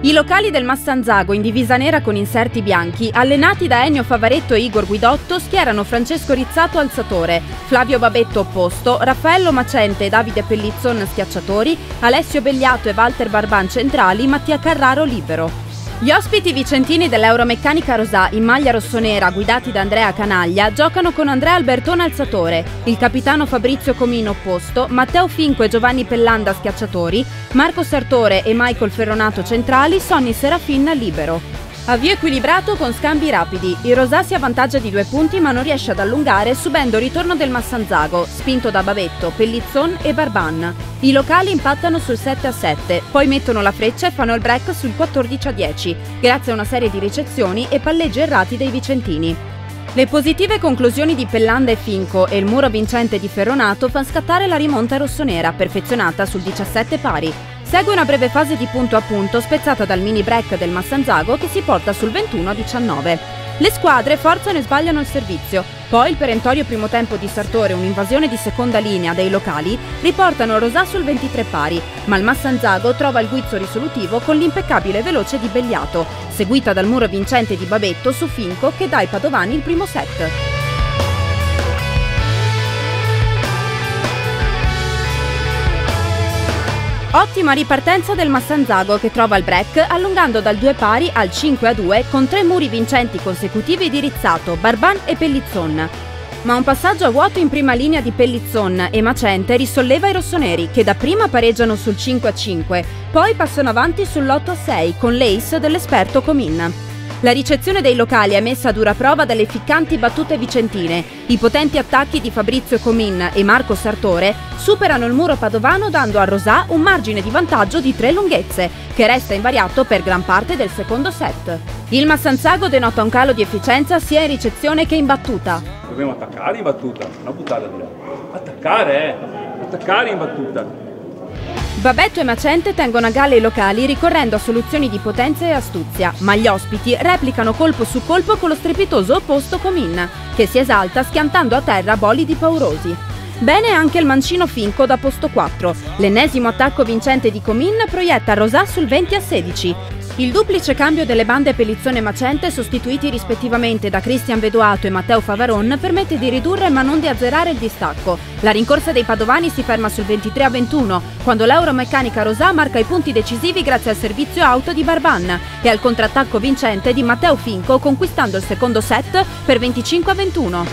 I locali del Massanzago in divisa nera con inserti bianchi, allenati da Ennio Favaretto e Igor Guidotto, schierano Francesco Rizzato alzatore, Flavio Babetto opposto, Raffaello Macente e Davide Pellizzon schiacciatori, Alessio Belliato e Walter Barban centrali, Mattia Carraro libero. Gli ospiti vicentini dell'Euromeccanica Rosà in maglia rossonera guidati da Andrea Canaglia giocano con Andrea Albertone alzatore, il capitano Fabrizio Comino opposto, Matteo Finco e Giovanni Pellanda schiacciatori, Marco Sartore e Michael Ferronato centrali, Sonny Serafin libero. Avvio equilibrato con scambi rapidi, il Rosà si avvantaggia di 2 punti ma non riesce ad allungare subendo il ritorno del Massanzago, spinto da Babetto, Pellizzon e Barban. I locali impattano sul 7-7, poi mettono la freccia e fanno il break sul 14-10, grazie a una serie di ricezioni e palleggi errati dei vicentini. Le positive conclusioni di Pellanda e Finco e il muro vincente di Ferronato fa scattare la rimonta rossonera, perfezionata sul 17 pari. Segue una breve fase di punto a punto spezzata dal mini break del Massanzago che si porta sul 21-19. Le squadre forzano e sbagliano il servizio, poi il perentorio primo tempo di Sartore e un'invasione di seconda linea dei locali riportano Rosà sul 23 pari, ma il Massanzago trova il guizzo risolutivo con l'impeccabile veloce di Belliato, seguita dal muro vincente di Babetto su Finco che dà ai padovani il primo set. Ottima ripartenza del Massanzago che trova il break allungando dal 2 pari al 5-2 con 3 muri vincenti consecutivi di Rizzato, Barban e Pellizzon. Ma un passaggio a vuoto in prima linea di Pellizzon e Macente risolleva i rossoneri che dapprima pareggiano sul 5-5, poi passano avanti sull'8-6 con l'ace dell'esperto Comin. La ricezione dei locali è messa a dura prova dalle ficcanti battute vicentine. I potenti attacchi di Fabrizio Comin e Marco Sartore superano il muro padovano dando a Rosà un margine di vantaggio di 3 lunghezze, che resta invariato per gran parte del secondo set. Il Massanzago denota un calo di efficienza sia in ricezione che in battuta. Dobbiamo attaccare in battuta, non buttarla via. Attaccare, attaccare in battuta. Babetto e Macente tengono a galla i locali ricorrendo a soluzioni di potenza e astuzia, ma gli ospiti replicano colpo su colpo con lo strepitoso opposto Comin, che si esalta schiantando a terra bolidi paurosi. Bene anche il mancino Finco da posto 4. L'ennesimo attacco vincente di Comin proietta Rosà sul 20-16. Il duplice cambio delle bande Pellizzone e Macente, sostituiti rispettivamente da Cristian Vedoato e Matteo Favaron, permette di ridurre ma non di azzerare il distacco. La rincorsa dei padovani si ferma sul 23-21, quando l'Euromeccanica Rosà marca i punti decisivi grazie al servizio auto di Barban e al contrattacco vincente di Matteo Finco, conquistando il secondo set per 25-21.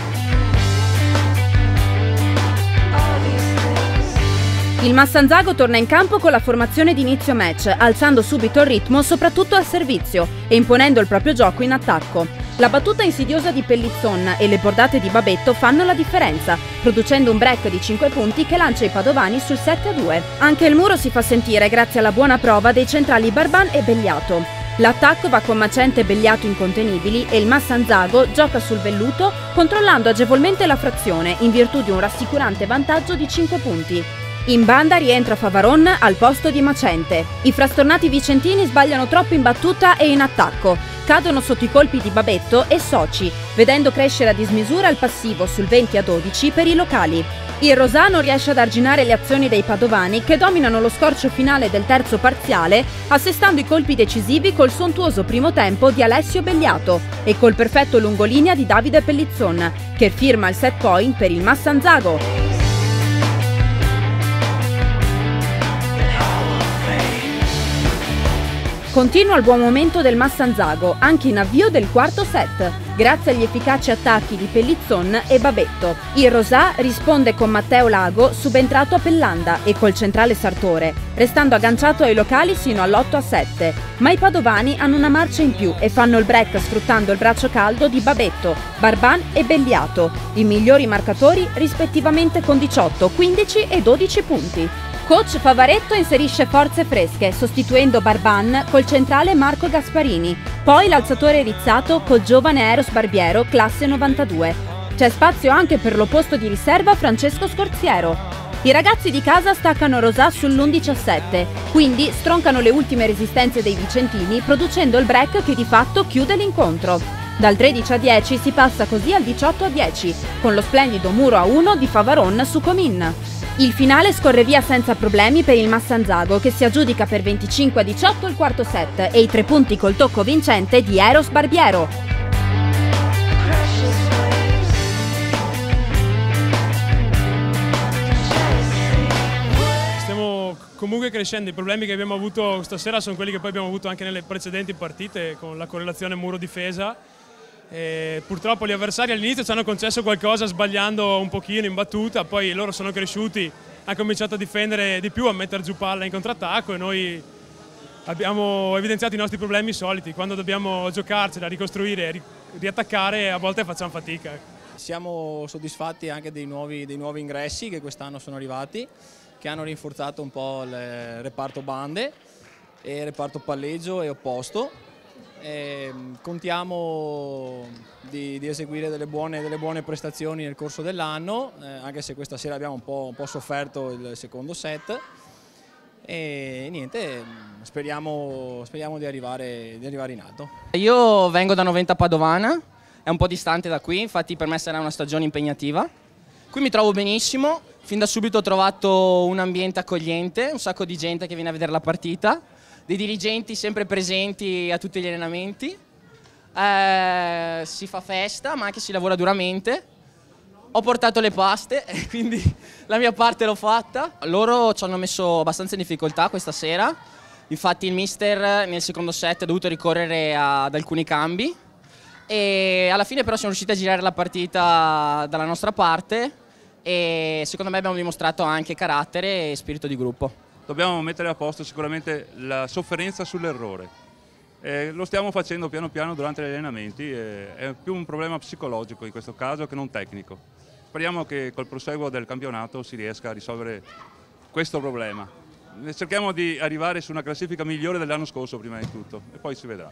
Il Massanzago torna in campo con la formazione di inizio match, alzando subito il ritmo soprattutto al servizio e imponendo il proprio gioco in attacco. La battuta insidiosa di Pellizzon e le bordate di Babetto fanno la differenza, producendo un break di 5 punti che lancia i padovani sul 7-2. Anche il muro si fa sentire grazie alla buona prova dei centrali Barban e Belliato. L'attacco va con Macente e Belliato incontenibili e il Massanzago gioca sul velluto controllando agevolmente la frazione in virtù di un rassicurante vantaggio di 5 punti. In banda rientra Favaron al posto di Macente. I frastornati vicentini sbagliano troppo in battuta e in attacco. Cadono sotto i colpi di Babetto e Soci, vedendo crescere a dismisura il passivo sul 20-12 per i locali. Il Rosà non riesce ad arginare le azioni dei padovani che dominano lo scorcio finale del terzo parziale, assestando i colpi decisivi col sontuoso primo tempo di Alessio Belliato e col perfetto lungolinea di Davide Pellizzon, che firma il set point per il Massanzago. Continua il buon momento del Massanzago, anche in avvio del quarto set, grazie agli efficaci attacchi di Pellizzon e Babetto. Il Rosà risponde con Matteo Lago, subentrato a Pellanda, e col centrale Sartore, restando agganciato ai locali sino all'8-7. Ma i padovani hanno una marcia in più e fanno il break sfruttando il braccio caldo di Babetto, Barban e Belliato, i migliori marcatori rispettivamente con 18, 15 e 12 punti. Coach Favaretto inserisce forze fresche, sostituendo Barban col centrale Marco Gasparini, poi l'alzatore Rizzato col giovane Eros Barbiero, classe 92. C'è spazio anche per l'opposto di riserva Francesco Scorziero. I ragazzi di casa staccano Rosà sull'11-7, quindi stroncano le ultime resistenze dei vicentini, producendo il break che di fatto chiude l'incontro. Dal 13-10 si passa così al 18-10, con lo splendido muro a 1 di Favaron su Comin. Il finale scorre via senza problemi per il Massanzago, che si aggiudica per 25-18 il quarto set e i 3 punti col tocco vincente di Eros Barbiero. Stiamo comunque crescendo, i problemi che abbiamo avuto stasera sono quelli che poi abbiamo avuto anche nelle precedenti partite con la correlazione muro-difesa. Purtroppo gli avversari all'inizio ci hanno concesso qualcosa sbagliando un pochino in battuta, poi loro sono cresciuti, hanno cominciato a difendere di più, a mettere giù palla in contrattacco e noi abbiamo evidenziato i nostri problemi soliti. Quando dobbiamo giocarcela, ricostruire e riattaccare, a volte facciamo fatica. Siamo soddisfatti anche dei nuovi ingressi che quest'anno sono arrivati, che hanno rinforzato un po' il reparto bande e il reparto palleggio e opposto. Contiamo di eseguire delle buone prestazioni nel corso dell'anno, anche se questa sera abbiamo un po' sofferto il secondo set. E niente, speriamo di arrivare in alto. Io vengo da Noventa Padovana, è un po' distante da qui, infatti per me sarà una stagione impegnativa. Qui mi trovo benissimo, fin da subito ho trovato un ambiente accogliente, un sacco di gente che viene a vedere la partita, dei dirigenti sempre presenti a tutti gli allenamenti, si fa festa ma anche si lavora duramente. Ho portato le paste, quindi la mia parte l'ho fatta. Loro ci hanno messo abbastanza in difficoltà questa sera, infatti il mister nel secondo set ha dovuto ricorrere ad alcuni cambi e alla fine però siamo riusciti a girare la partita dalla nostra parte e secondo me abbiamo dimostrato anche carattere e spirito di gruppo. Dobbiamo mettere a posto sicuramente la sofferenza sull'errore. Lo stiamo facendo piano piano durante gli allenamenti, è più un problema psicologico in questo caso che non tecnico. Speriamo che col proseguo del campionato si riesca a risolvere questo problema. Cerchiamo di arrivare su una classifica migliore dell'anno scorso prima di tutto e poi si vedrà.